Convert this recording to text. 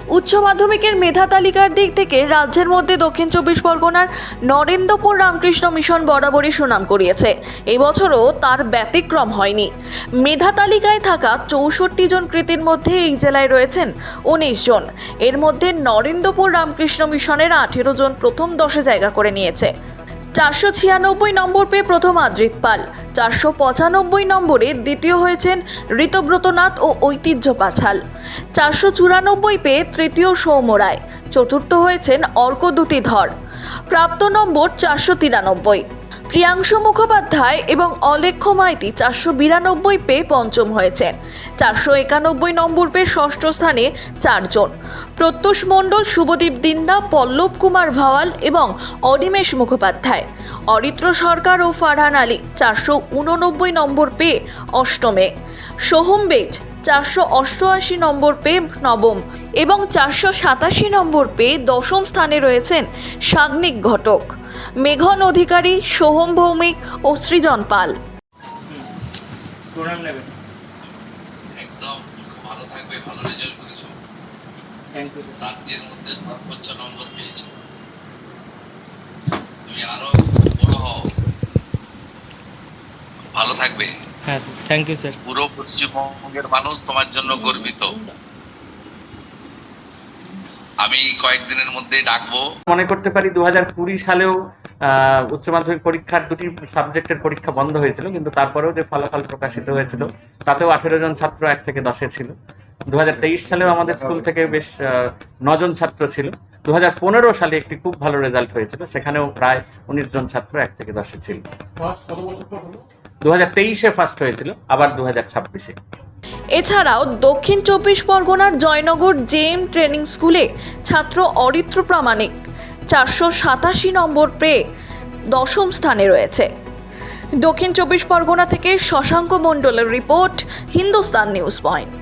উচ্চ মাধ্যমিকের মেধা তালিকার দিক থেকে রাজ্যের মধ্যে দক্ষিণ চব্বিশ পরগনার নরেন্দ্রপুর রামকৃষ্ণ মিশন বরাবরই সুনাম কুড়িয়েছে। এবছরও তার ব্যতিক্রম হয়নি। মেধা তালিকায় থাকা 64 জন কৃতীর মধ্যে এই জেলায় রয়েছেন 19 জন। এর মধ্যে নরেন্দ্রপুর রামকৃষ্ণ মিশনের 18 জন প্রথম 10-এ জায়গা করে নিয়েছে। 496 নম্বর পেয়ে প্রথম আদ্রিত পাল, 495 নম্বরে দ্বিতীয় হয়েছেন ঋতব্রত নাথ ও ঐতিহ্য পাছাল, 494 পেয়ে তৃতীয় সৌম্য রায়, চতুর্থ হয়েছেন অর্কদ্যুতি ধর, প্রাপ্ত নম্বর 493। প্রিয়াংশু মুখোপাধ্যায় এবং অলেখ্য মাইতি 492 পেয়ে পঞ্চম হয়েছেন, 491 নম্বর পেয়ে ষষ্ঠ স্থানে 4 জন। প্রত্যুষ মণ্ডল, শুভদীপ দিন্দা, পল্লব কুমার ভাওয়াল এবং অনিমেষ মুখোপাধ্যায়, অরিত্র সরকার ও ফারহান আলী 489 নম্বর পেয়ে অষ্টমে, সোহম বেজ 488 নম্বর পেয়ে নবম এবং 487 নম্বর পেয়ে দশম স্থানে রয়েছেন সাগ্নিক ঘটক, মেঘন অধিকারী, সোহম ভৌমিক ও সৃজন পাল। একদম ভালো থাকবে, ভালো রেজাল্ট করেছো, রাজ্যের মধ্যে সর্বোচ্চ নম্বর পেয়েছো, তুমি আরো বড় হও, ভালো থাকবে। হ্যাঁ স্যার, থ্যাংক ইউ স্যার। পুরো পশ্চিমবঙ্গের মানুষ তোমার জন্য গর্বিত। আমি কয়েকদিনের মধ্যে ডাকবো। মনে করতে পারি 2020 সালেও উচ্চ মাধ্যমিক পরীক্ষার দুটি সাবজেক্টের পরীক্ষা বন্ধ হয়েছিল, কিন্তু তারপরেও যে ফলাফল প্রকাশিত হয়েছিল তাতেও 18 জন ছাত্র 1 থেকে 10-এ ছিল। 2023 সালেও আমাদের স্কুল থেকে বেশ 9 জন ছাত্র ছিল। 2015 সালে একটি খুব ভালো রেজাল্ট হয়েছিল, সেখানেও প্রায় 19 জন ছাত্র 1 থেকে 10-এ ছিল। 2023-এ ফার্স্ট হয়েছিল, আবার 2026-এ। এছাড়াও দক্ষিণ চব্বিশ পরগনার জয়নগর জেএম ট্রেনিং স্কুলে ছাত্র অরিত্র প্রামাণিক 487 নম্বর পেয়ে দশম স্থানে রয়েছে। দক্ষিণ চব্বিশ পরগনা থেকে শশাঙ্ক মণ্ডলের রিপোর্ট, হিন্দুস্তান নিউজ পয়েন্ট।